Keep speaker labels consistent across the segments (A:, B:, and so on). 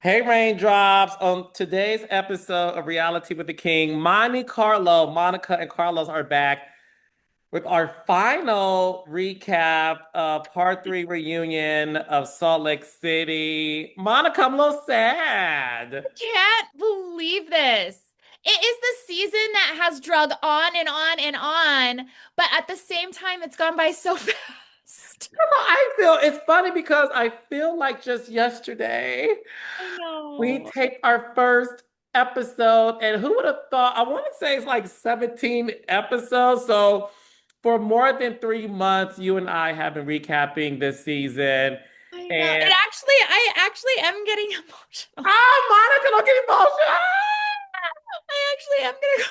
A: Hey, Raindrops. On today's episode of Reality with the King, MoniCarlo, Monica, and Carlos are back with our final recap of part three reunion of Salt Lake City. Monica, I'm a little sad.
B: Can't believe this. It is the season that has drug on and on and on, but at the same time, it's gone by so fast.
A: I feel it's funny because I feel like just yesterday
B: I
A: we
B: know.
A: take our first episode, and who would have thought? I want to say it's like 17 episodes. So for more than 3 months, you and I have been recapping this season.
B: I know.
A: And
B: I actually am getting emotional.
A: Monica, don't get emotional.
B: I actually am gonna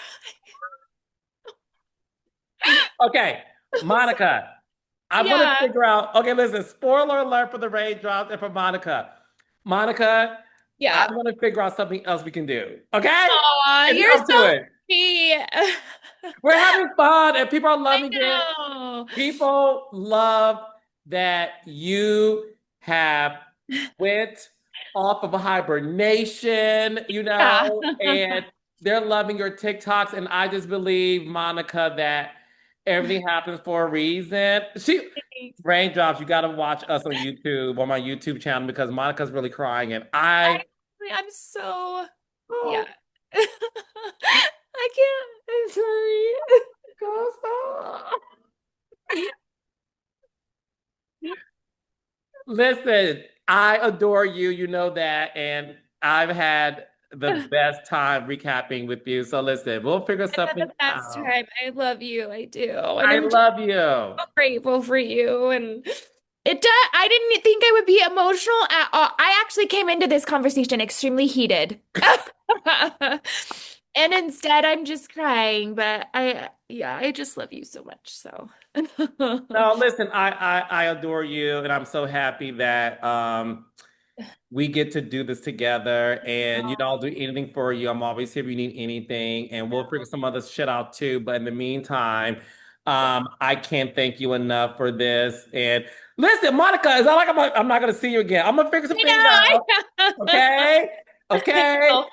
B: cry.
A: Okay, Monica, I want to
B: Yeah,
A: figure out. Okay, listen, spoiler alert for the raindrops and for Monica. Monica, I
B: yeah.
A: want to figure out something else we can do. Okay?
B: Aw,
A: It's
B: you're
A: up to
B: so
A: it.
B: sweet.
A: We're having fun and people are
B: I
A: loving it.
B: know.
A: People love that you have went off of a hibernation,
B: Yeah.
A: and they're loving your TikToks. And I just believe, Monica, that everything happens for a reason. Raindrops, you got to watch us on YouTube, on my YouTube channel, because Monica's really crying. And
B: I'm so, yeah.
A: oh,
B: I can't. I'm sorry.
A: God, stop. Listen, I adore you. You know that. And I've had the best time recapping with you. So listen, we'll figure
B: I've had
A: something
B: the best
A: out.
B: time. I love you. I do. And
A: I
B: I'm just
A: love you.
B: so grateful for you. And it does, I didn't think I would be emotional at all. I actually came into this conversation extremely heated. And instead, I'm just crying. But yeah, I just love you so much. So,
A: No, listen, I adore you, and I'm so happy that we get to do this together. And I'll do anything for you. I'm always here if you need anything, and we'll figure some other shit out too. But in the meantime, I can't thank you enough for this. And listen, Monica, it's not like I'm not gonna see you again. I'm gonna figure some things out.
B: I
A: Okay, okay,
B: know.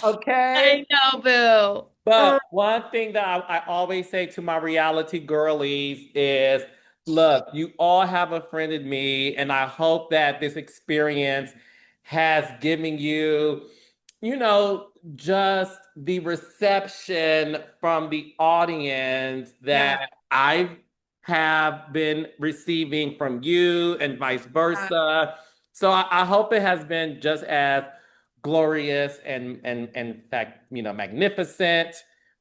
A: okay.
B: I know, boo.
A: But one thing that I always say to my reality girlies is, look, you all have a friend in me, and I hope that this experience has given you, just the reception from the audience
B: Yeah.
A: that I have been receiving from you and vice versa. So I hope it has been just as glorious and in fact, magnificent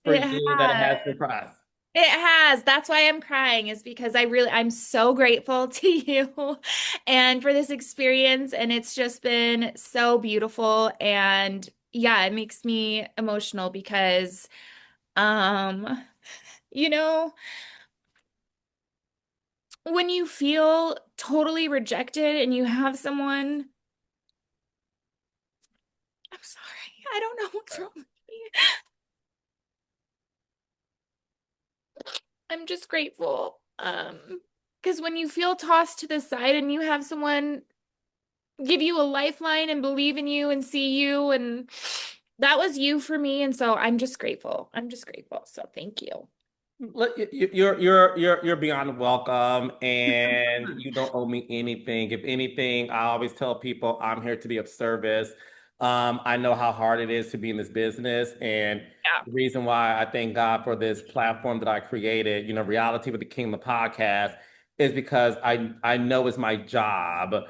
A: for
B: It
A: you that it
B: has.
A: has been for us.
B: It has. That's why I'm crying, is because I'm so grateful to you and for this experience. And it's just been so beautiful. And yeah, it makes me emotional because, um, you know, when you feel totally rejected and you have someone, I'm sorry, I don't know what's wrong with me. I'm just grateful. Because when you feel tossed to the side and you have someone give you a lifeline and believe in you and see you, and that was you for me, and so I'm just grateful. I'm just grateful. So thank you.
A: Look, you're beyond welcome, and you don't owe me anything. If anything, I always tell people I'm here to be of service. I know how hard it is to be in this business, and
B: Yeah.
A: the reason why I thank God for this platform that I created, Reality with the King, the podcast, is because I know it's my job.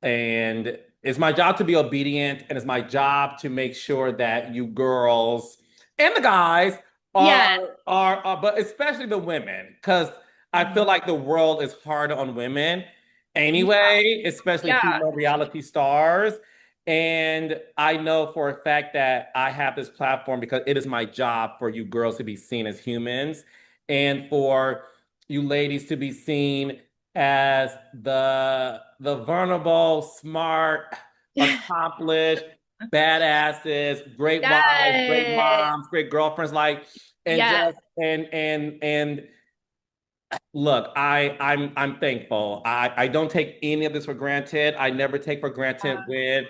A: And it's my job to be obedient, and it's my job to make sure that you girls and the guys
B: Yes.
A: are but especially the women, because I feel
B: Mhm.
A: like the world is hard on women
B: Yeah.
A: anyway, especially
B: Yeah.
A: female reality stars. And I know for a fact that I have this platform because it is my job for you girls to be seen as humans, and for you ladies to be seen as the vulnerable, smart, accomplished, badasses, great wives, great
B: Yes.
A: moms, great girlfriends, like, and
B: Yes.
A: just and look, I'm thankful. I don't take any of this for granted. I never take for granted when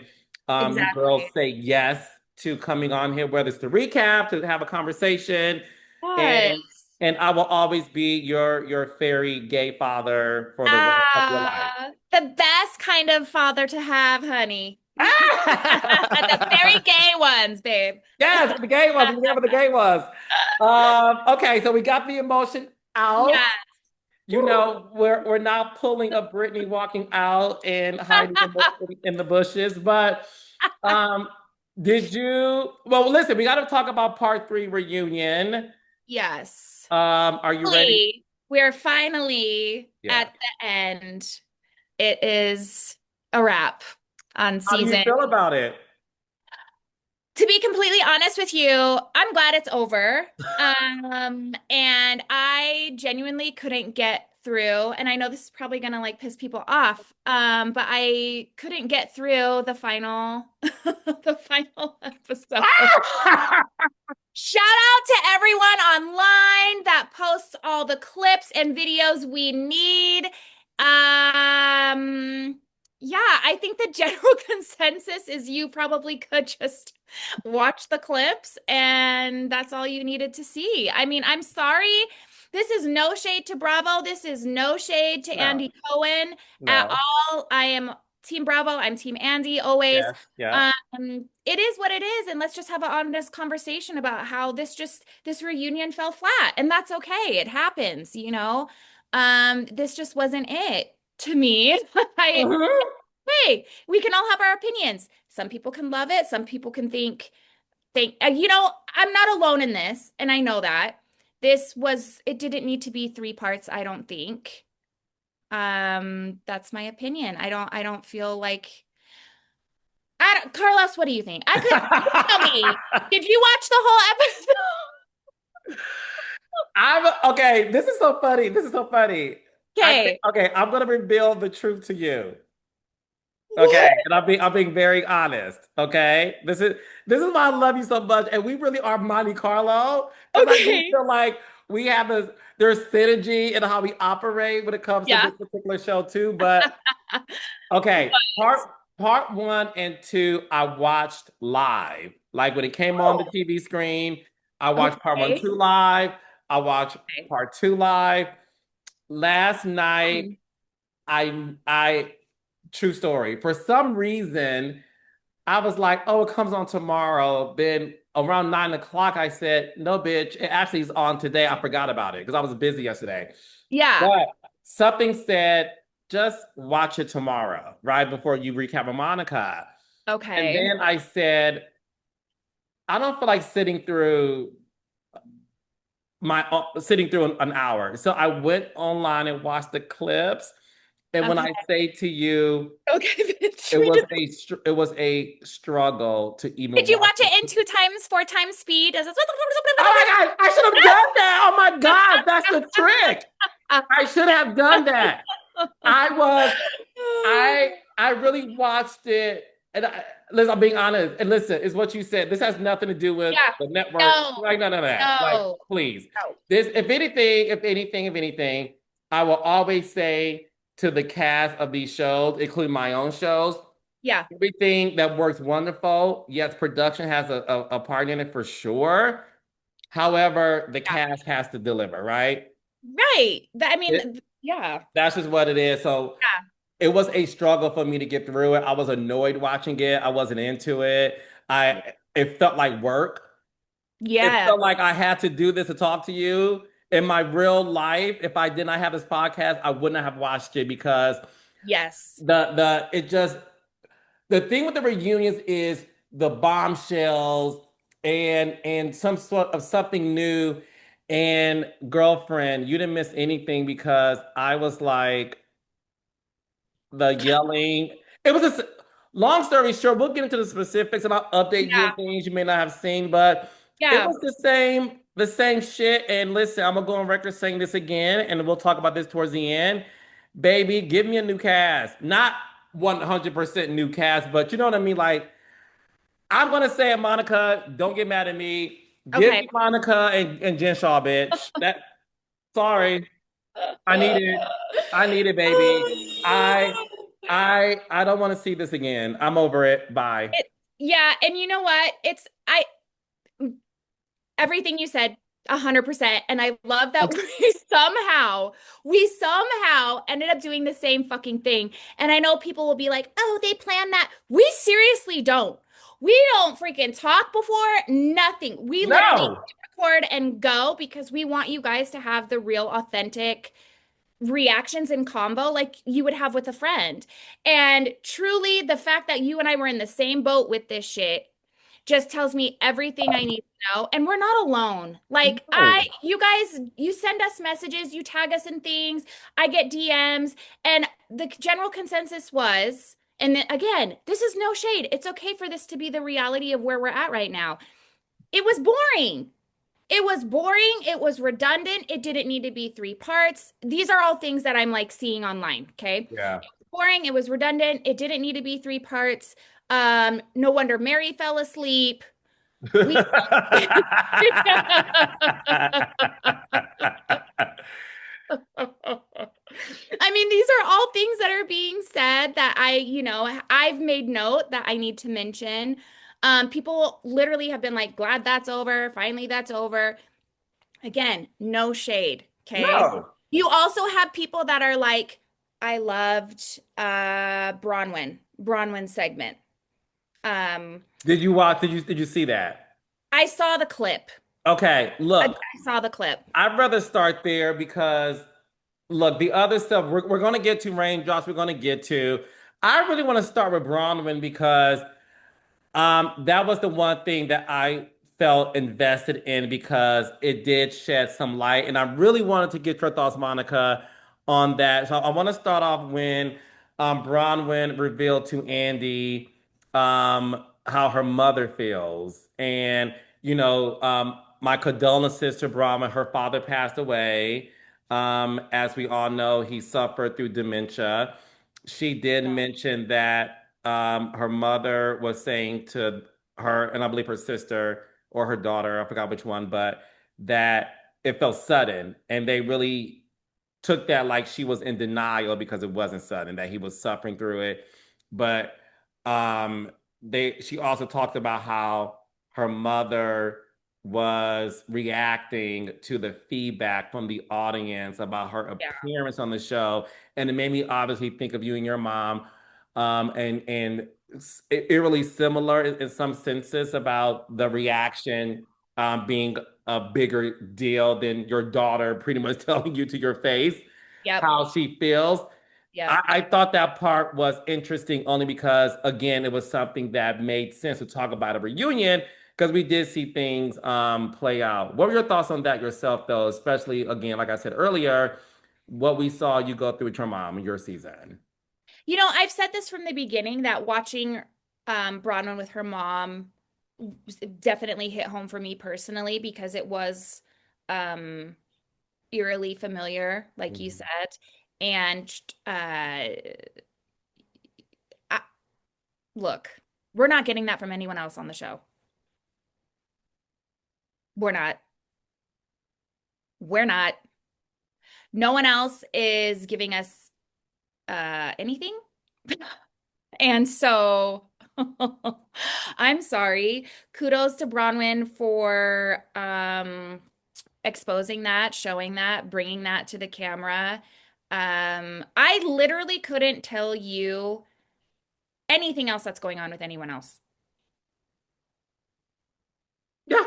A: You girls
B: Exactly.
A: say yes to coming on here, whether it's to recap, to have a conversation, and
B: Yes.
A: I will always be your fairy gay father for the rest of your life.
B: The best kind of father to have, honey. The very gay ones, babe.
A: Yes, the gay ones. Whatever the gay was. Okay, so we got the emotion out.
B: Yes.
A: You know, we're not pulling up Brittany walking out and hiding in the bushes, but um, did you? Well, listen, we got to talk about part three reunion.
B: Yes.
A: Are you ready?
B: We're finally
A: Yeah.
B: at the end. It is a wrap on
A: How do you
B: season.
A: feel about it?
B: To be completely honest with you, I'm glad it's over. And I genuinely couldn't get through, and I know this is probably gonna like piss people off, but I couldn't get through the final the final episode. Shout out to everyone online that posts all the clips and videos we need. Yeah, I think the general consensus is you probably could just watch the clips and that's all you needed to see. I mean, I'm sorry. This is no shade to Bravo. This is no shade to
A: No,
B: Andy Cohen at
A: no.
B: all. I am Team Bravo. I'm Team Andy always.
A: Yes, yeah.
B: It is what it is, and let's just have an honest conversation about how this reunion fell flat, and that's okay. It happens, you know. This just wasn't it to me. I
A: Mhm.
B: Hey, we can all have our opinions. Some people can love it, some people can you know, I'm not alone in this, and I know that. It didn't need to be three parts, I don't think. That's my opinion. I don't feel like Carlos, what do you think? You tell me. Did you watch the whole episode?
A: I'm okay. This is so funny. This is so funny. I think
B: Okay.
A: okay, I'm gonna reveal the truth to you. Okay,
B: What?
A: and I'm being very honest. Okay, this is why I love you so much, and we really are MoniCarlo because I do
B: Okay.
A: feel like we have this there's synergy in how we operate when it comes to
B: Yeah.
A: this particular show too. But okay, part one and two I watched live, like when it came on the
B: Oh,
A: TV screen. I watched part one,
B: okay.
A: two live. I watched part two live. Last night,
B: Hmm.
A: I true story. For some reason, I was like, oh, it comes on tomorrow. Then around 9 o'clock, I said, no, bitch, it actually is on today. I forgot about it because I was busy yesterday.
B: Yeah.
A: But something said, just watch it tomorrow, right before you recap with Monica. And
B: Okay.
A: then I said, I don't feel like sitting through an hour. So I went online and watched the clips. And when
B: Okay.
A: I say to you,
B: Okay, bitch. We just
A: it was a struggle to even
B: Did you
A: watch
B: watch
A: it.
B: it in two times, four times speed?
A: Oh my God, I should have done that. Oh my God, that's the trick. I should have done that. I was, I really watched it. And listen, I'm being honest. And listen, it's what you said. This has nothing to do with
B: Yeah.
A: the network.
B: No.
A: Like, none of that. Like,
B: No.
A: please.
B: No.
A: This, if anything, I will always say to the cast of these shows, including my own shows,
B: Yeah.
A: everything that works wonderful. Yes, production has a part in it for sure. However, the
B: Yeah.
A: cast has to deliver, right?
B: Right. I
A: It,
B: mean, yeah.
A: that's just what it is. So
B: Yeah.
A: it was a struggle for me to get through it. I was annoyed watching it. I wasn't into it. It felt like work. It
B: Yeah.
A: felt like I had to do this to talk to you. In my real life, if I did not have this podcast, I wouldn't have watched it because
B: Yes.
A: the it just the thing with the reunions is the bombshells and some sort of something new. And girlfriend, you didn't miss anything because I was like the yelling. It was just long story short. We'll get into the specifics and I'll update you
B: Yeah.
A: on things you may not have seen, but it
B: Yeah.
A: was the same shit. And listen, I'm gonna go on record saying this again, and we'll talk about this towards the end. Baby, give me a new cast, not 100% new cast, but you know what I mean. Like I'm gonna say it, Monica. Don't get mad at me. Give
B: Okay.
A: me Monica and Jen Shaw, bitch. That sorry, I need it. I need it, baby. I don't want to see this again. I'm over it. Bye.
B: It, yeah, and you know what? It's I everything you said 100%, and I love that we somehow ended up doing the same fucking thing. And I know people will be like, "Oh, they planned that." We seriously don't. We don't freaking talk before, nothing. We literally
A: No.
B: record and go because we want you guys to have the real authentic reactions in combo like you would have with a friend. And truly, the fact that you and I were in the same boat with this shit just tells me everything I need to know. And we're not alone. Like,
A: No.
B: you guys, you send us messages, you tag us in things, I get DMs, and the general consensus was, and then, again, this is no shade. It's okay for this to be the reality of where we're at right now. It was boring. It was boring. It was redundant. It didn't need to be three parts. These are all things that I'm like seeing online. Okay. It
A: Yeah.
B: was boring. It was redundant. It didn't need to be three parts. No wonder Mary fell asleep. We, I mean, these are all things that are being said that I've made note that I need to mention. People literally have been like, glad that's over. Finally, that's over. Again, no shade, okay?
A: No.
B: You also have people that are like, I loved Bronwyn segment. Um,
A: Did you watch? Did you see that?
B: I saw the clip.
A: Okay,
B: I
A: look,
B: saw the clip.
A: I'd rather start there because look, the other stuff we're going to get to raindrops. We're going to get to. I really want to start with Bronwyn because that was the one thing that I felt invested in because it did shed some light, and I really wanted to get your thoughts, Monica, on that. So I want to start off when Bronwyn revealed to Andy how her mother feels, and my condolences to Bronwyn. Her father passed away. As we all know, he suffered through dementia. She did mention that her mother was saying to her, and I believe her sister or her daughter, I forgot which one, but that it felt sudden. And they really took that like she was in denial because it wasn't sudden, that he was suffering through it. But she also talked about how her mother was reacting to the feedback from the audience about her
B: Yeah.
A: appearance on the show. And it made me obviously think of you and your mom. And eerily similar in some senses about the reaction being a bigger deal than your daughter pretty much telling you to your face
B: Yep.
A: how she feels.
B: Yep.
A: I thought that part was interesting only because, again, it was something that made sense to talk about a reunion because we did see things play out. What were your thoughts on that yourself, though? Especially, again, like I said earlier, what we saw you go through with your mom in your season.
B: I've said this from the beginning that watching Bronwyn with her mom definitely hit home for me personally because it was um eerily familiar, like you
A: Mhm.
B: said. And I, look, we're not getting that from anyone else on the show. We're not. We're not. No one else is giving us anything. And so I'm sorry. Kudos to Bronwyn for exposing that, showing that, bringing that to the camera. I literally couldn't tell you anything else that's going on with anyone else.
A: Yeah,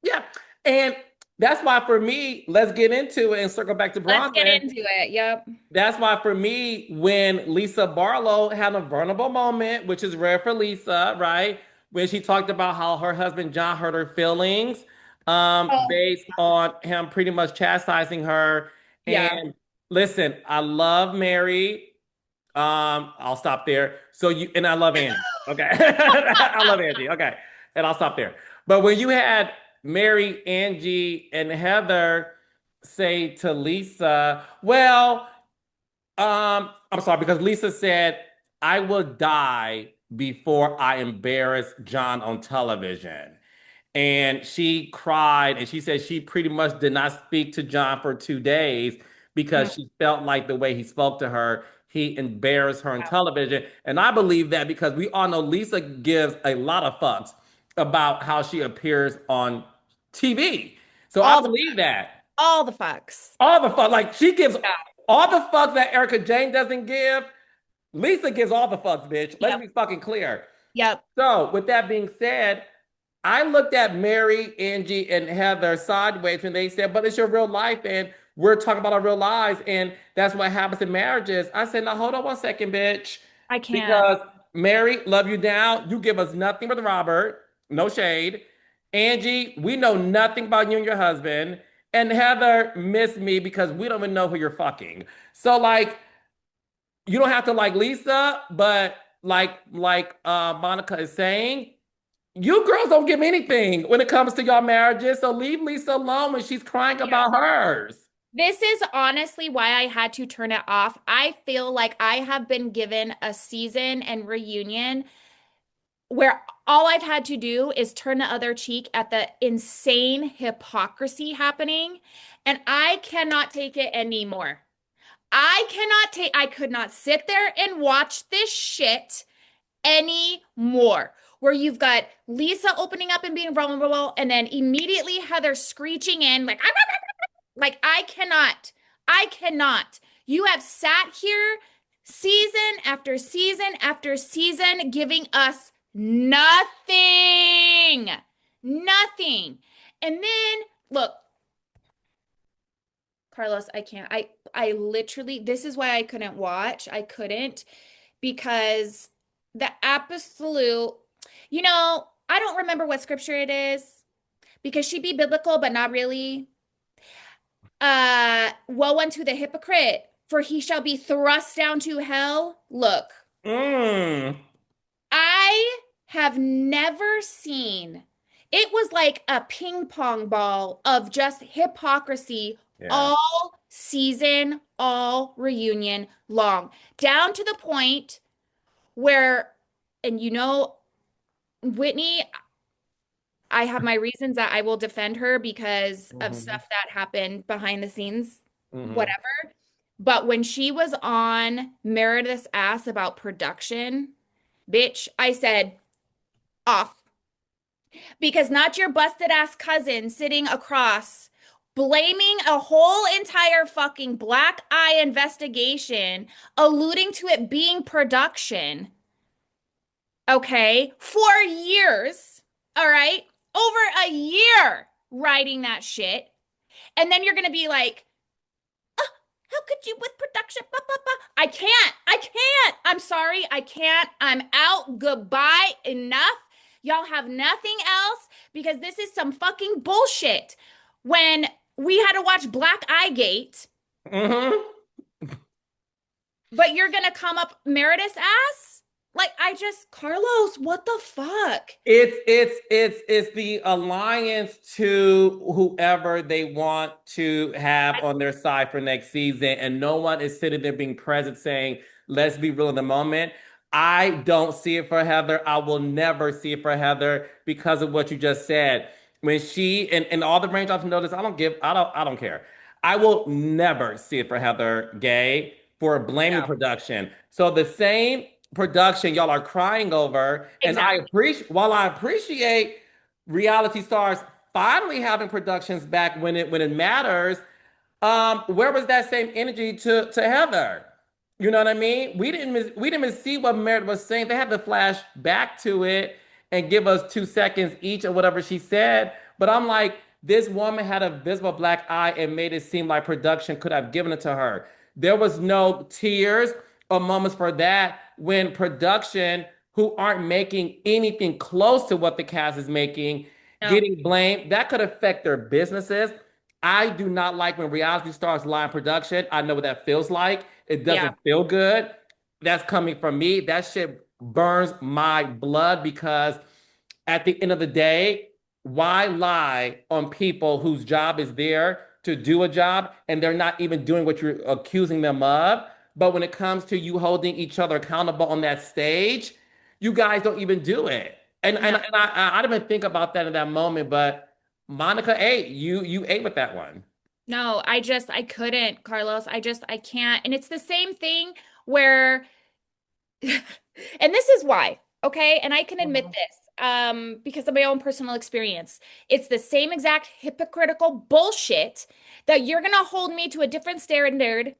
A: yeah. And that's why for me, let's get into it and circle back to
B: Let's get
A: Bronwyn.
B: into it. Yep.
A: That's why for me, when Lisa Barlow had a vulnerable moment, which is rare for Lisa, right? When she talked about how her husband John hurt her feelings,
B: Oh,
A: based on him pretty much chastising her.
B: yeah.
A: And listen, I love Mary. I'll stop there. So you and I love Angie. Okay. I love Angie. Okay. And I'll stop there. But when you had Mary, Angie, and Heather say to Lisa, well, I'm sorry, because Lisa said, I will die before I embarrass John on television. And she cried and she said she pretty much did not speak to John for 2 days because
B: Mm,
A: she felt like the way he spoke to her he embarrassed her on television. And I believe that because we all know Lisa gives a lot of fucks about how she appears on TV. So I
B: All the
A: believe that.
B: all the fucks.
A: All the fuck, like she gives
B: Yeah.
A: all the fucks that Erica Jane doesn't give. Lisa gives all the fucks, bitch. Let's
B: Yep.
A: be fucking clear.
B: Yep.
A: So, with that being said, I looked at Mary, Angie, and Heather sideways when they said, but it's your real life, and we're talking about our real lives, and that's what happens in marriages. I said, now hold on 1 second, bitch.
B: I can't.
A: Because Mary, love you down. You give us nothing but Robert, no shade. Angie, we know nothing about you and your husband. And Heather, miss me because we don't even know who you're fucking. So, like, you don't have to like Lisa, but like Monica is saying, you girls don't give me anything when it comes to your marriages. So leave Lisa alone when she's crying
B: Yeah.
A: about hers.
B: This is honestly why I had to turn it off. I feel like I have been given a season and reunion where all I've had to do is turn the other cheek at the insane hypocrisy happening, and I cannot take it anymore. I could not sit there and watch this shit anymore. Where you've got Lisa opening up and being vulnerable, and then immediately Heather screeching in, like I cannot. I cannot. You have sat here season after season after season giving us nothing. Nothing. And then look, Carlos, I can't. I literally this is why I couldn't watch. I couldn't because the absolute, I don't remember what scripture it is because she'd be biblical, but not really. Woe unto the hypocrite, for he shall be thrust down to hell. Look,
A: Mm.
B: I have never seen it was like a ping pong ball of just hypocrisy
A: Yeah.
B: all season, all reunion long, down to the point where, and Whitney, I have my reasons that I will defend her because of
A: Hmm.
B: stuff that happened behind the scenes,
A: Hmm.
B: whatever. But when she was on Meredith's ass about production, bitch, I said off because not your busted ass cousin sitting across blaming a whole entire fucking black eye investigation, alluding to it being production, okay, for years, all right, over a year writing that shit. And then you're going to be like, how could you with production? Bah, bah, bah. I can't. I can't. I'm sorry. I can't. I'm out. Goodbye. Enough. Y'all have nothing else because this is some fucking bullshit. When we had to watch Black Eye Gate,
A: Hmm.
B: but you're gonna come up Meredith's ass? Like, Carlos, what the fuck?
A: It's the alliance to whoever they want to have on their side for next season, and no one is sitting there being present saying, "Let's be real in the moment." I don't see it for Heather. I will never see it for Heather because of what you just said. When she and all the range I've noticed, I don't care. I will never see it for Heather Gay for blaming
B: No,
A: production. So the same production y'all are crying over. And
B: exactly.
A: while I appreciate reality stars finally having productions back when it matters, where was that same energy to Heather? You know what I mean? We didn't even see what Meredith was saying. They had to flash back to it and give us 2 seconds each of whatever she said. But I'm like, this woman had a visible black eye and made it seem like production could have given it to her. There was no tears or moments for that when production, who aren't making anything close to what the cast is making,
B: No.
A: getting blamed, that could affect their businesses. I do not like when reality stars lie in production. I know what that feels like. It
B: Yeah.
A: doesn't feel good. That's coming from me. That shit burns my blood because at the end of the day, why lie on people whose job is there to do a job and they're not even doing what you're accusing them of? But when it comes to you holding each other accountable on that stage, you guys don't even do it.
B: No.
A: And I didn't even think about that in that moment, but Monica ate. You ate with that one.
B: No, I couldn't, Carlos. I can't. And it's the same thing where, and this is why, okay? And I can admit
A: Mhm.
B: this because of my own personal experience. It's the same exact hypocritical bullshit that you're gonna hold me to a different standard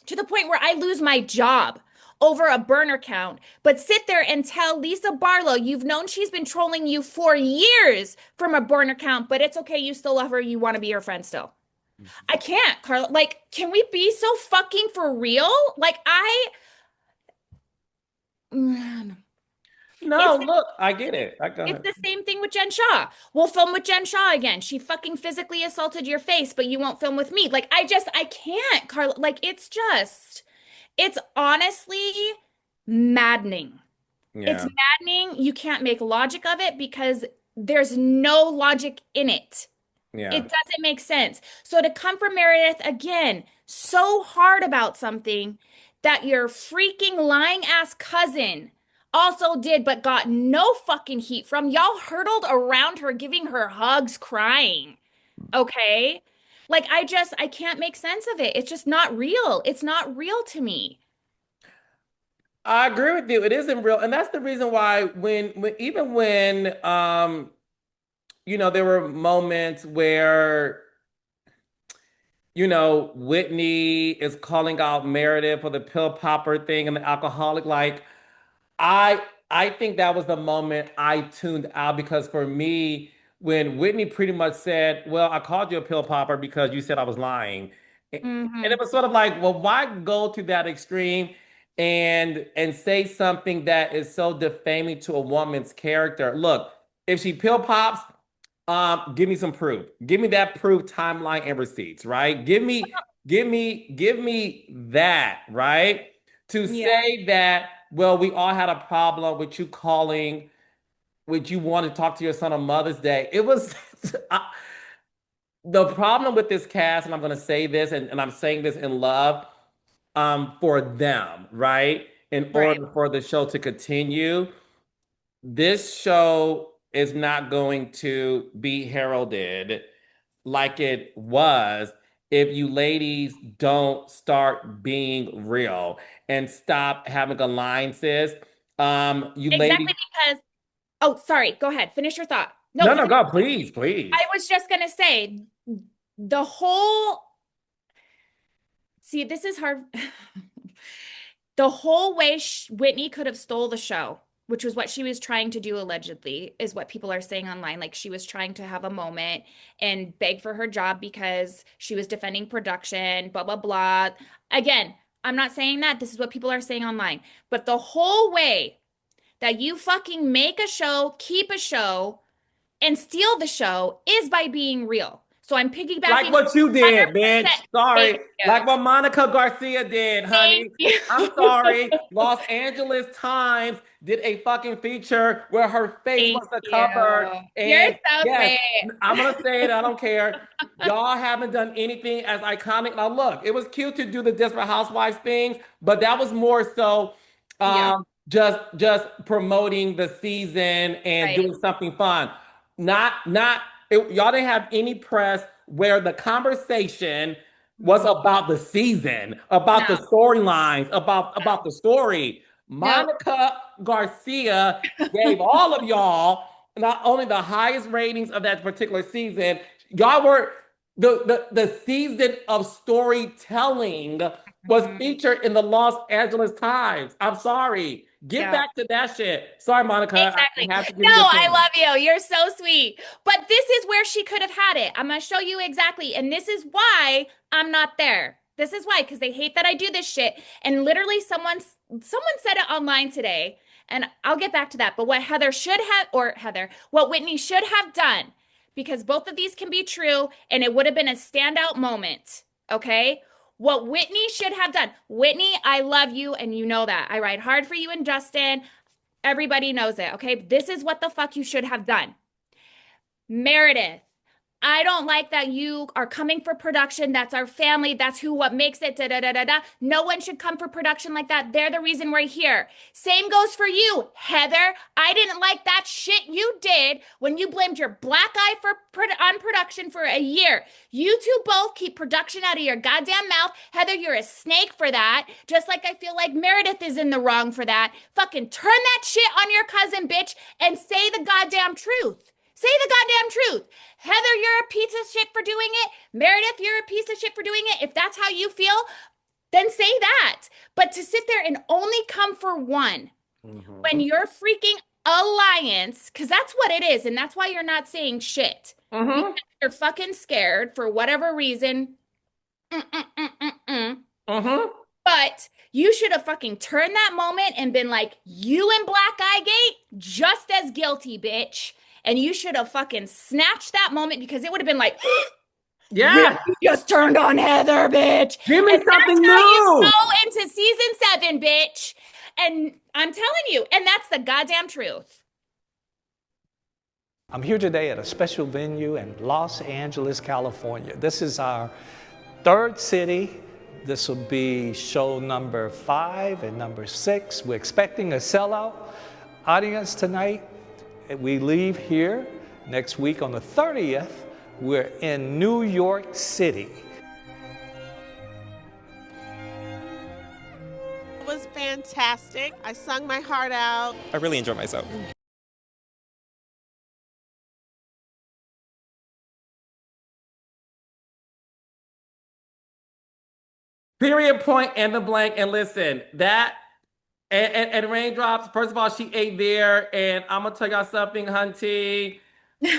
B: to the point where I lose my job over a burner count, but sit there and tell Lisa Barlow you've known she's been trolling you for years from a burner count, but it's okay, you still love her, you want to be her friend still. I can't, Carla. Like, can we be so fucking for real? Like, man.
A: No,
B: It's
A: look, I get it. I go
B: it's
A: ahead.
B: the same thing with Jen Shaw. We'll film with Jen Shaw again. She fucking physically assaulted your face, but you won't film with me. Like, I can't, Carla. Like, it's honestly maddening. It's
A: Yeah,
B: maddening. You can't make logic of it because there's no logic in it. It
A: yeah.
B: doesn't make sense. So to come from Meredith again, so hard about something that your freaking lying ass cousin also did, but got no fucking heat from. Y'all hurtled around her, giving her hugs, crying. Okay? Like I can't make sense of it. It's just not real. It's not real to me.
A: I agree with you. It isn't real, and that's the reason why when even when there were moments where Whitney is calling out Meredith for the pill popper thing and the alcoholic. Like, I I think that was the moment I tuned out because for me, when Whitney pretty much said, "Well, I called you a pill popper because you said I was lying," and it
B: Hmm.
A: was sort of like, "Well, why go to that extreme and say something that is so defaming to a woman's character?" Look, if she pill pops, give me some proof. Give me that proof, timeline, and receipts, right? Give me that, right? To
B: Yeah.
A: say that, well, we all had a problem with you calling, with you want to talk to your son on Mother's Day. It was the problem with this cast, and I'm gonna say this, and I'm saying this in love, for them, right? In
B: Right.
A: order for the show to continue, this show is not going to be heralded like it was if you ladies don't start being real and stop having alliances. You ladies,
B: Exactly because, oh, sorry, go ahead. Finish your thought. No,
A: no, no,
B: finish.
A: go, please,
B: I
A: please.
B: was just gonna say the whole, see, this is hard. The whole way Whitney could have stole the show, which was what she was trying to do allegedly, is what people are saying online. Like she was trying to have a moment and beg for her job because she was defending production, blah, blah, blah. Again, I'm not saying that. This is what people are saying online. But the whole way that you fucking make a show, keep a show, and steal the show is by being real. So I'm
A: Like
B: piggybacking
A: what you did,
B: 100%.
A: bitch. Sorry.
B: Thank
A: Like
B: you.
A: what Monica Garcia did,
B: Thank
A: honey.
B: you.
A: I'm sorry. Los Angeles Times did a fucking feature where her face
B: Thank
A: was the
B: you.
A: cover.
B: You're
A: And
B: so
A: yes,
B: sweet.
A: I'm gonna say it. I don't care. Y'all haven't done anything as iconic. Now, look, it was cute to do the Desperate Housewives things, but that was more so
B: Yeah,
A: just promoting the season and
B: right.
A: doing something fun. Not y'all didn't have any press where the conversation was
B: Mhm.
A: about the season, about the
B: No,
A: storylines,
B: no,
A: about the story.
B: no.
A: Monica Garcia gave all of y'all not only the highest ratings of that particular season, y'all were the season of storytelling was
B: Mhm.
A: featured in the Los Angeles Times. I'm sorry. Get
B: Yeah.
A: back to that shit. Sorry, Monica.
B: Exactly.
A: I have to
B: No,
A: give you the
B: I
A: opinion.
B: love you. You're so sweet. But this is where she could have had it. I'm going to show you exactly. And this is why I'm not there. This is why, because they hate that I do this shit. And literally someone said it online today, and I'll get back to that. But what Heather should have, or Heather, what Whitney should have done, because both of these can be true, and it would have been a standout moment. Okay. What Whitney should have done. Whitney, I love you, and you know that. I ride hard for you and Justin. Everybody knows it, okay? This is what the fuck you should have done. Meredith, I don't like that you are coming for production. That's our family. That's what makes it. Da, da, da, da, da. No one should come for production like that. They're the reason we're here. Same goes for you, Heather. I didn't like that shit you did when you blamed your black eye on production for a year. You two both keep production out of your goddamn mouth. Heather, you're a snake for that. Just like I feel like Meredith is in the wrong for that. Fucking turn that shit on your cousin, bitch, and say the goddamn truth. Say the goddamn truth. Heather, you're a piece of shit for doing it. Meredith, you're a piece of shit for doing it. If that's how you feel, then say that. But to sit there and only come for one when
A: Mm-hmm.
B: your freaking alliance, because that's what it is, and that's why you're not saying shit. Because
A: Mm-hmm.
B: you're fucking scared for whatever reason. Mm-mm-mm-mm-mm.
A: Mm-hmm.
B: But you should have fucking turned that moment and been like, you and Black Eye Gate, just as guilty, bitch. And you should have fucking snatched that moment because it would have been like, really
A: Yeah.
B: just turned on Heather, bitch.
A: Give me
B: And that's
A: something
B: how you
A: new.
B: go into season 7, bitch. And I'm telling you, and that's the goddamn truth.
C: I'm here today at a special venue in Los Angeles, California. This is our third city. This will be show number 5 and number 6. We're expecting a sellout audience tonight. We leave here next week on the 30th. We're in New York City.
D: It was fantastic. I sung my heart out.
E: I really enjoyed myself.
A: Period, point, and the blank. And listen, that and raindrops. First of all, she ate there, and I'm gonna tell y'all something, hunty.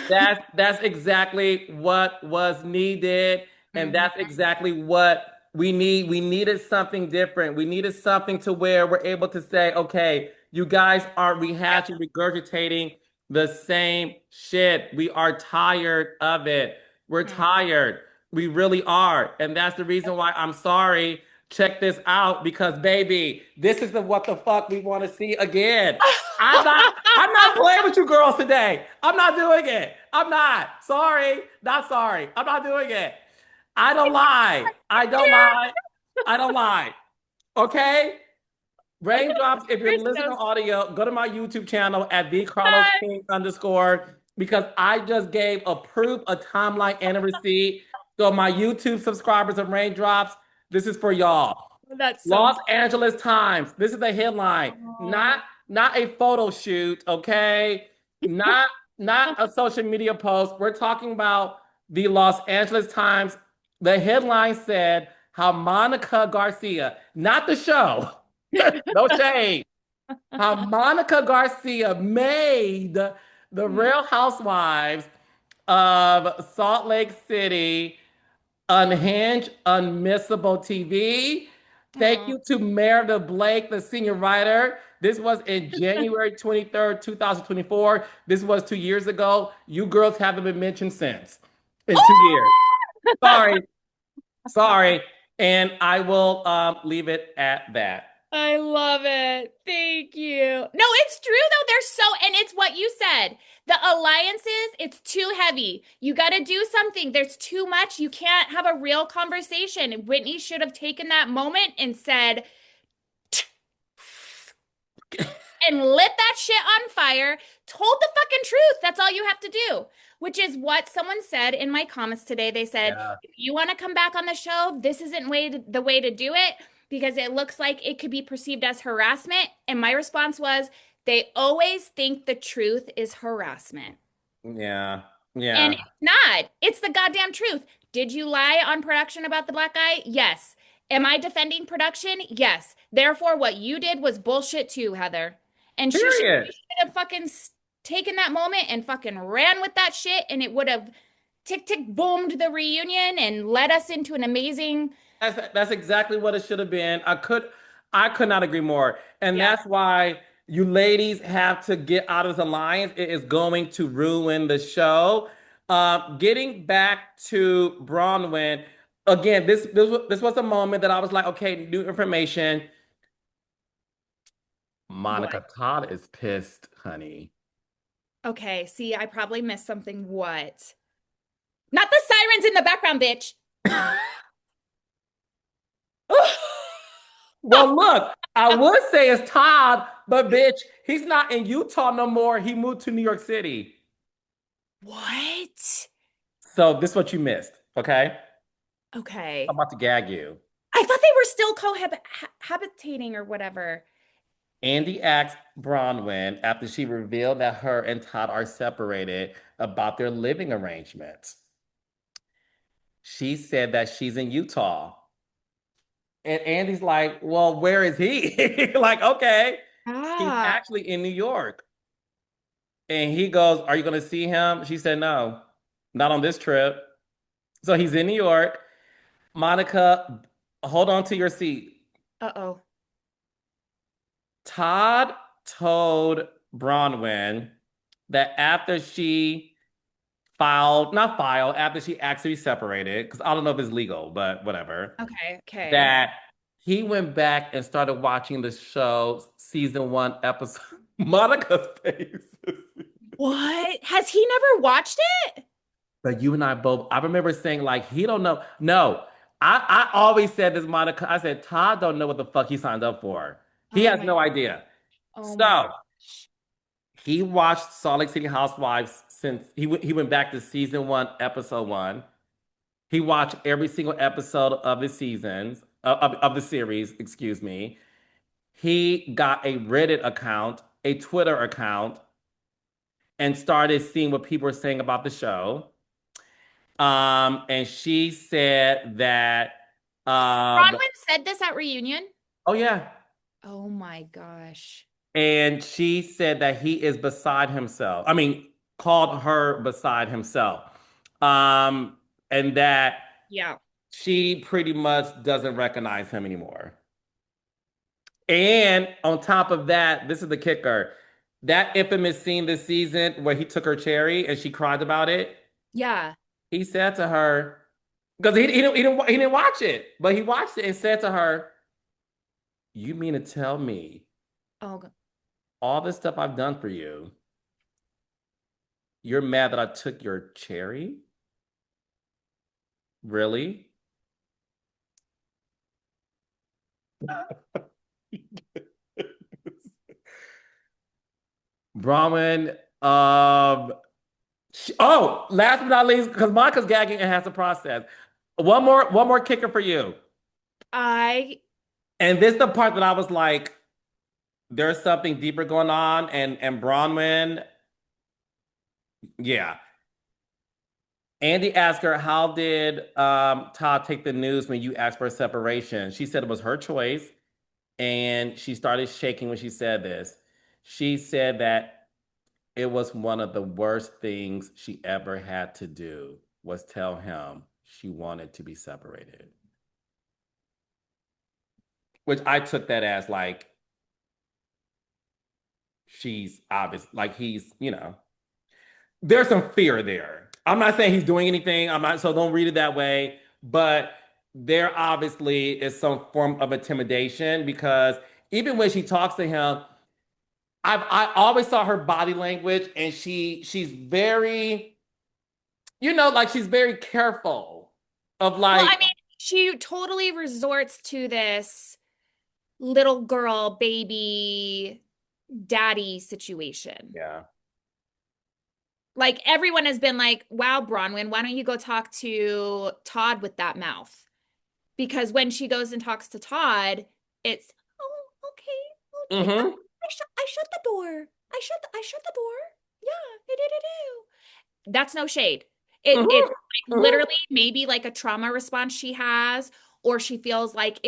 A: That's exactly what was needed, and
B: Mhm.
A: that's exactly what we need. We needed something different. We needed something to where we're able to say, okay, you guys are rehashing, regurgitating the same shit. We are tired of it. We're tired. We really are. And that's the reason why I'm sorry. Check this out because baby, this is the what the fuck we want to see again. I'm not playing with you girls today. I'm not doing it. I'm not. Sorry. Not sorry. I'm not doing it. I don't lie. I don't lie. I don't lie. Okay? Raindrops, if you're
B: You're
A: listening
B: so
A: on audio, go to my YouTube channel at @vcarlosking underscore because I just gave a proof, a timeline, and a receipt. So my YouTube subscribers of Raindrops, this is for y'all.
B: That's so.
A: Los Angeles Times. This is the headline.
B: Oh.
A: Not a photo shoot, okay? Not not a social media post. We're talking about the Los Angeles Times. The headline said how Monica Garcia, not the show, no shade, how Monica Garcia made the Real Housewives of Salt Lake City unhinged, unmissable TV. Thank you to Meredith Blake, the senior writer. This was in January 23rd, 2024. This was 2 years ago. You girls haven't been mentioned since in 2 years. Sorry, sorry. And I will leave it at that.
B: I love it. Thank you. No, it's true though. They're so, and it's what you said. The alliances, it's too heavy. You got to do something. There's too much. You can't have a real conversation. Whitney should have taken that moment and said, and lit that shit on fire, told the fucking truth. That's all you have to do, which is what someone said in my comments today. They said,
A: Yeah.
B: if you want to come back on the show, this isn't the way to do it because it looks like it could be perceived as harassment. And my response was, they always think the truth is harassment.
A: Yeah.
B: And
A: Yeah.
B: it's not. It's the goddamn truth. Did you lie on production about the black guy? Yes. Am I defending production? Yes. Therefore, what you did was bullshit too, Heather. And
A: Period.
B: she should have fucking taken that moment and fucking ran with that shit, and it would have tick tick boomed the reunion and led us into an amazing.
A: That's exactly what it should have been. I could not agree more. And
B: Yeah.
A: that's why you ladies have to get out of this alliance. It is going to ruin the show. Getting back to Bronwyn, again, this was a moment that I was like, okay, new information.
B: What?
A: Monica Todd is pissed, honey.
B: Okay, see, I probably missed something. What? Not the sirens in the background, bitch.
A: Well, look, I would say it's Todd, but bitch, he's not in Utah no more. He moved to New York City.
B: What?
A: So this is what you missed, okay? I'm
B: Okay.
A: about to gag you.
B: I thought they were still cohabitating or whatever.
A: Andy asked Bronwyn after she revealed that her and Todd are separated about their living arrangements. She said that she's in Utah. And Andy's like, well, where is he? Like, okay, he's
B: Ah.
A: actually in New York. And he goes, are you going to see him? She said, no, not on this trip. So he's in New York. Monica, hold on to your seat.
B: Uh-oh.
A: Todd told Bronwyn that after she not filed, after she actually separated, because I don't know if it's legal, but whatever,
B: Okay, okay.
A: that he went back and started watching the show season one episode. Monica's face.
B: What? Has he never watched it?
A: But you and I both, I remember saying, like, he don't know. No, I always said this, Monica. I said, Todd don't know what the fuck he signed up for. He
B: Oh
A: has
B: my,
A: no idea.
B: oh my
A: So
B: gosh.
A: he watched Salt Lake City Housewives since he went back to season one, episode one. He watched every single episode of the seasons of the series, excuse me. He got a Reddit account, a Twitter account, and started seeing what people were saying about the show. And she said that, um,
B: Bronwyn said this at reunion.
A: oh yeah,
B: Oh my gosh.
A: and she said that he is beside himself. I mean, called her beside himself. And that
B: Yeah.
A: she pretty much doesn't recognize him anymore. And on top of that, this is the kicker. That infamous scene this season where he took her cherry and she cried about it.
B: Yeah.
A: He said to her, because he didn't watch it, but he watched it and said to her, you mean to tell me
B: Oh,
A: all this stuff I've done for you, you're mad that I took your cherry? Really? Brahmin, oh, last but not least, because Monica's gagging and has to process. One more kicker for you.
B: I
A: And this is the part that I was like, there's something deeper going on. And Bronwyn, yeah. Andy asked her, how did Todd take the news when you asked for a separation? She said it was her choice. And she started shaking when she said this. She said that it was one of the worst things she ever had to do was tell him she wanted to be separated. Which I took that as like she's obvious, like he's, there's some fear there. I'm not saying he's doing anything. I'm not, so don't read it that way. But there obviously is some form of intimidation because even when she talks to him, I always saw her body language and she's very, like she's very careful of
B: well,
A: like,
B: I mean, she totally resorts to this little girl, baby, daddy situation.
A: yeah.
B: Like everyone has been like, wow, Bronwyn, why don't you go talk to Todd with that mouth? Because when she goes and talks to Todd, it's, oh, okay, okay.
A: Mm-hmm.
B: I shut the door. I shut the door. Yeah, it did. That's no shade. It's
A: Mm-hmm.
B: like
A: Mm-hmm.
B: literally maybe like a trauma response she has, or she feels like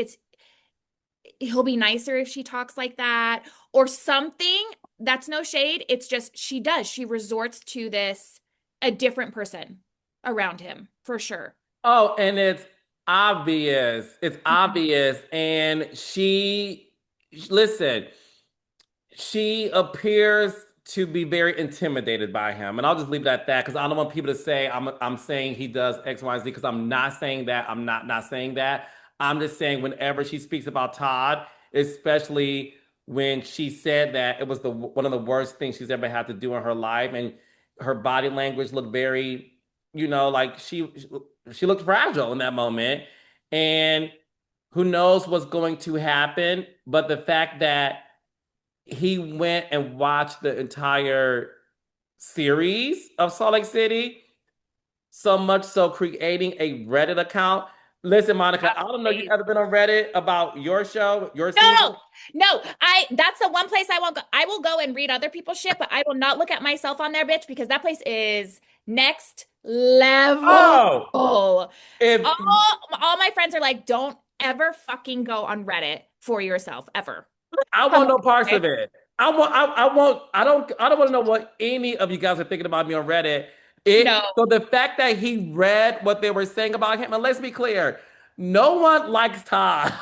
B: he'll be nicer if she talks like that, or something. That's no shade. It's just she resorts to this a different person around him for sure.
A: Oh, and it's obvious. It's obvious. And listen, she appears to be very intimidated by him. And I'll just leave it at that because I don't want people to say I'm saying he does X, Y, Z because I'm not saying that. I'm not saying that. I'm just saying whenever she speaks about Todd, especially when she said that it was one of the worst things she's ever had to do in her life, and her body language looked very like she looked fragile in that moment. And who knows what's going to happen. But the fact that he went and watched the entire series of Salt Lake City, so much so creating a Reddit account. Listen, Monica, I don't know if you've ever been on Reddit about your show, your season.
B: No, no, that's the one place I won't go. I will go and read other people's shit, but I will not look at myself on there, bitch, because that place is next level.
A: Oh, if
B: All my friends are like, don't ever fucking go on Reddit for yourself, ever.
A: I want no parts of it. I don't want to know what any of you guys are thinking about me on Reddit.
B: No.
A: So the fact that he read what they were saying about him, and let's be clear, no one likes Todd.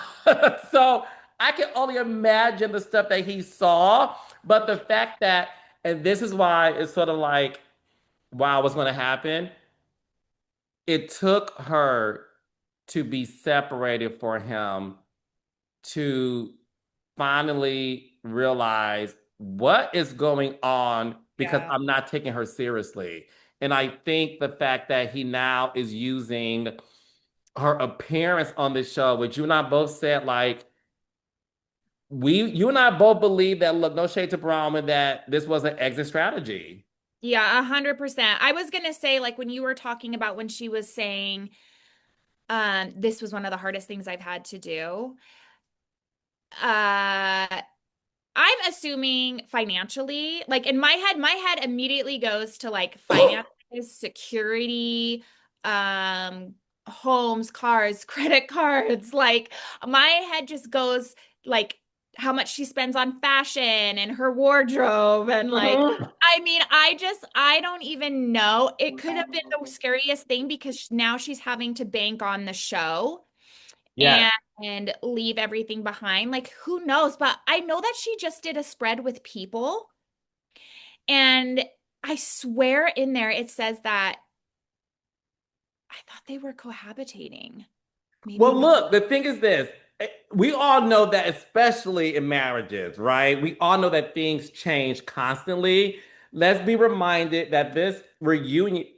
A: So I can only imagine the stuff that he saw. But the fact that, and this is why it's sort of like, wow, what's going to happen? It took her to be separated for him to finally realize what is going on because
B: Yeah.
A: I'm not taking her seriously. And I think the fact that he now is using her appearance on the show, which you and I both said, like, you and I both believe that, look, no shade to Bronwyn, that this was an exit strategy.
B: Yeah, 100%. I was gonna say, like, when you were talking about when she was saying, this was one of the hardest things I've had to do. I'm assuming financially, like in my head immediately goes to like finances, security, homes, cars, credit cards. Like my head just goes like how much she spends on fashion and her wardrobe and like
A: Mhm.
B: I mean, I don't even know. It could have been the scariest thing because now she's having to bank on the show
A: Yes.
B: and leave everything behind. Like, who knows? But I know that she just did a spread with people. And I swear in there it says that I thought they were cohabitating. Maybe
A: Well,
B: not.
A: look, the thing is this. We all know that, especially in marriages, right? We all know that things change constantly. Let's be reminded that this reunion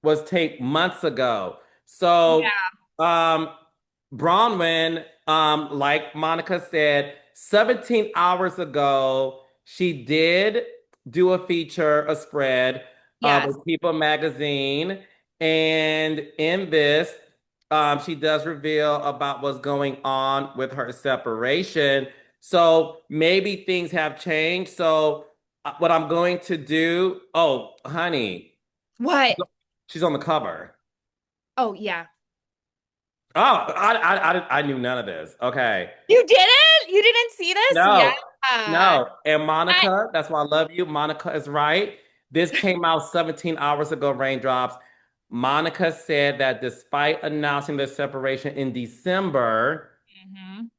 A: was taped months ago. So,
B: Yeah.
A: um, Bronwyn, like Monica said, 17 hours ago, she did do a feature, a spread,
B: Yes.
A: with People Magazine. And in this, she does reveal about what's going on with her separation. So maybe things have changed. So what I'm going to do, oh, honey,
B: What?
A: she's on the cover.
B: Oh, yeah.
A: Oh, I knew none of this. Okay.
B: You didn't? You didn't see this? Yeah.
A: No, no. And
B: I,
A: Monica, that's why I love you. Monica is right. This came out 17 hours ago, Raindrops. Monica said that despite announcing their separation in December,
B: Mhm.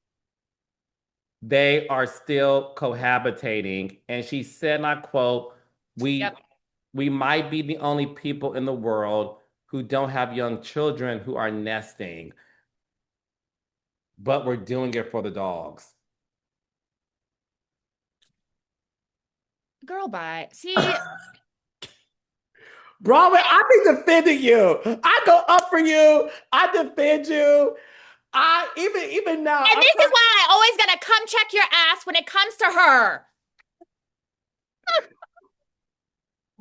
A: they are still cohabitating. And she said, and I quote, we
B: Yep.
A: we might be the only people in the world who don't have young children who are nesting, but we're doing it for the dogs.
B: Girl, bye. See,
A: Bronwyn, I be defending you. I go up for you. I defend you. I even now,
B: and this is why I always gotta come check your ass when it comes to her.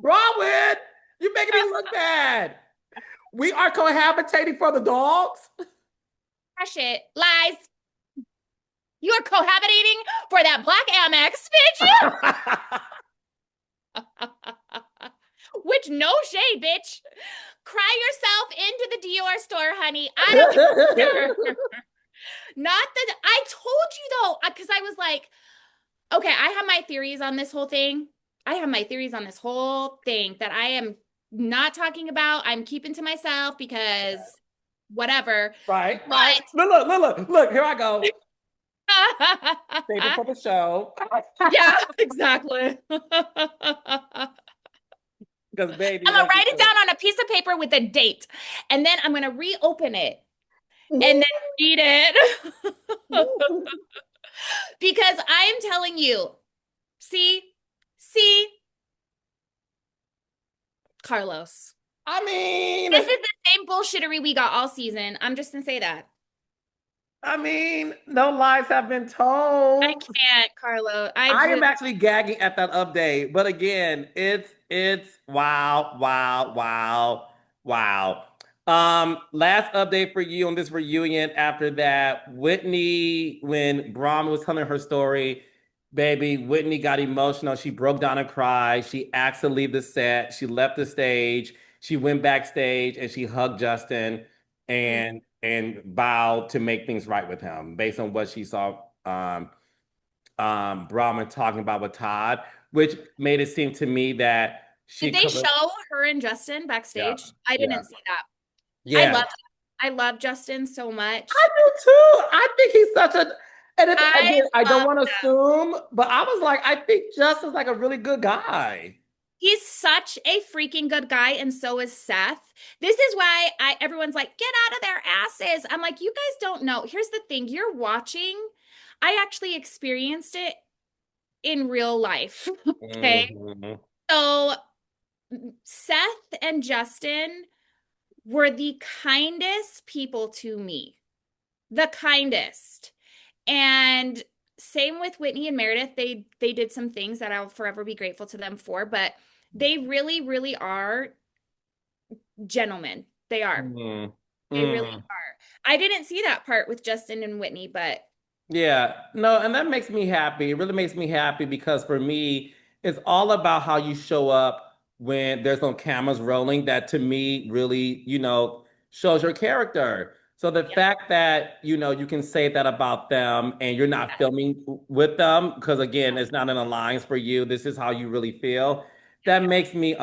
A: Bronwyn, you're making me look bad. We are cohabitating for the dogs.
B: That shit. Lies. You are cohabitating for that black Amex, bitch. Which no shade, bitch. Cry yourself into the Dior store, honey. I don't care. Not that I told you though, because I was like, okay, I have my theories on this whole thing. I have my theories on this whole thing that I am not talking about. I'm keeping to myself because whatever.
A: Right, right.
B: But
A: Look, here I go. Save it for the show.
B: yeah, exactly.
A: Because baby,
B: I'm gonna write it down on a piece of paper with a date, and then I'm gonna reopen it and then read it because I am telling you, see, Carlos.
A: I mean,
B: This is the same bullshittery we got all season. I'm just gonna say that.
A: no lies have been
B: I
A: told.
B: can't, Carlo.
A: I am actually gagging at that update, but again, it's wow, wow, wow, wow. Last update for you on this reunion after that, Whitney, when Bronwyn was telling her story, baby, Whitney got emotional. She broke down and cried. She asked to leave the set. She left the stage. She went backstage and she hugged Justin and vowed to make things right with him based on what she saw. Brahman talking about with Todd, which made it seem to me that she
B: Did they
A: could have,
B: show her and Justin
A: yeah,
B: backstage? I
A: yeah,
B: didn't see that.
A: yeah.
B: I love Justin so
A: I
B: much.
A: do too. I think he's such a, and it's,
B: I
A: again, I don't
B: love
A: want to
B: him.
A: assume, but I was like, I think Justin's like a really good guy.
B: He's such a freaking good guy, and so is Seth. This is why everyone's like, get out of their asses. I'm like, you guys don't know. Here's the thing, you're watching. I actually experienced it in real life. Okay.
A: Mhm.
B: So Seth and Justin were the kindest people to me. The kindest. And same with Whitney and Meredith. They did some things that I'll forever be grateful to them for, but they really, really are gentlemen. They are.
A: Mhm.
B: They really
A: Mhm.
B: are. I didn't see that part with Justin and Whitney, but
A: Yeah, no, and that makes me happy. It really makes me happy because for me, it's all about how you show up when there's no cameras rolling. That to me really, shows your character. So the
B: yeah,
A: fact that, you can say that about them and you're not filming with them, because again, it's not an alliance for you. This is how you really feel. That makes me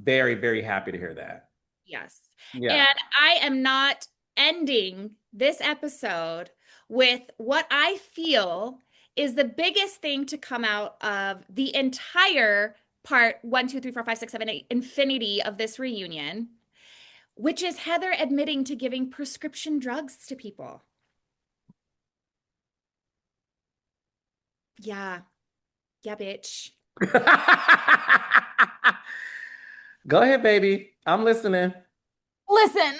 A: very, very happy to hear that.
B: yes.
A: Yeah.
B: And I am not ending this episode with what I feel is the biggest thing to come out of the entire part 1, 2, 3, 4, 5, 6, 7, 8 infinity of this reunion, which is Heather admitting to giving prescription drugs to people. Yeah. Yeah, bitch.
A: Go ahead, baby. I'm listening.
B: Listen,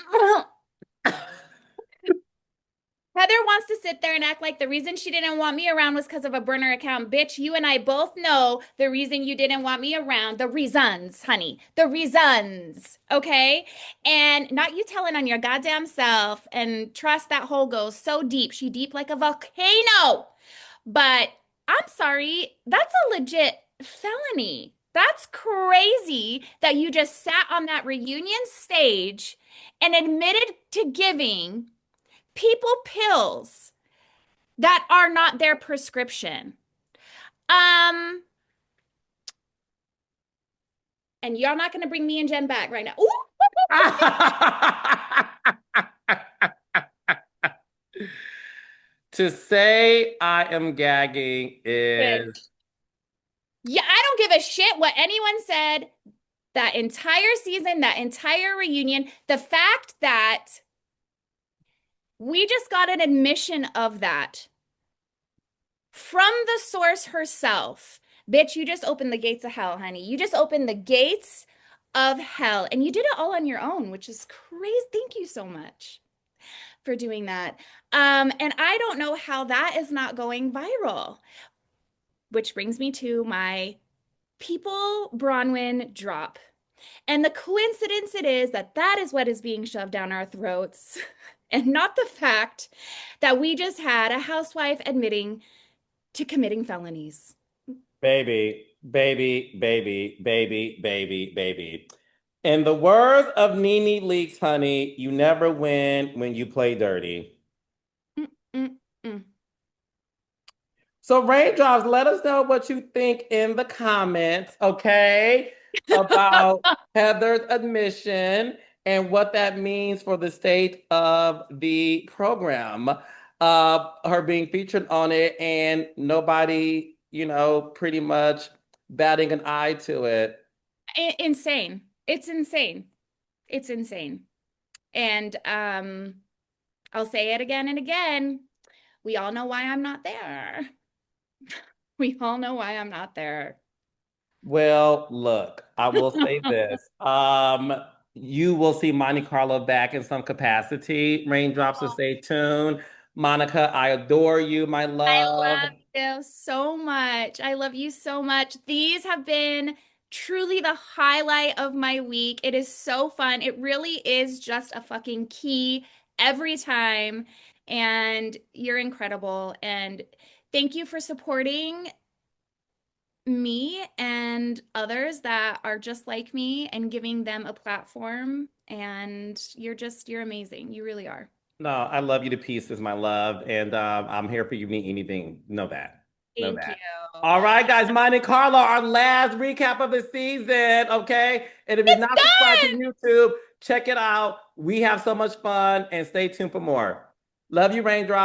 B: Heather wants to sit there and act like the reason she didn't want me around was because of a burner account. Bitch, you and I both know the reason you didn't want me around, the reasons, honey, the reasons, okay? And not you telling on your goddamn self and trust that hole goes so deep. She deep like a volcano. But I'm sorry, that's a legit felony. That's crazy that you just sat on that reunion stage and admitted to giving people pills that are not their prescription. Um, and y'all not gonna bring me and Jen back right now. Ooh,
A: To say I am gagging is
B: yeah, I don't give a shit what anyone said. That entire season, that entire reunion, the fact that we just got an admission of that from the source herself. Bitch, you just opened the gates of hell, honey. You just opened the gates of hell. And you did it all on your own, which is crazy. Thank you so much for doing that. And I don't know how that is not going viral, which brings me to my people Bronwyn drop. And the coincidence it is that that is what is being shoved down our throats, and not the fact that we just had a housewife admitting to committing felonies.
A: baby, baby, baby, baby, baby, baby. In the words of Nene Leakes, honey, you never win when you play dirty.
B: Mm, mm, mm.
A: So, Raindrops, let us know what you think in the comments, okay, about Heather's admission and what that means for the state of the program. Her being featured on it and nobody, pretty much batting an eye to it.
B: Insane. It's insane. It's insane. And I'll say it again and again. We all know why I'm not there. We all know why I'm not there.
A: Well, look, I will say this. You will see MoniCarlo back in some capacity. Raindrops, so stay tuned. Monica, I adore you, my
B: I
A: love.
B: love you so much. I love you so much. These have been truly the highlight of my week. It is so fun. It really is just a fucking key every time. And you're incredible. And thank you for supporting me and others that are just like me and giving them a platform. And you're amazing. You really are.
A: No, I love you to pieces, my love. And I'm here for you, need anything. Know that. Know
B: Thank you.
A: that. All right, guys, mine and Carlo, our last recap of the season. Okay. And if you're
B: It's
A: not subscribed to
B: done.
A: YouTube, check it out. We have so much fun and stay tuned for more. Love you, Raindrop.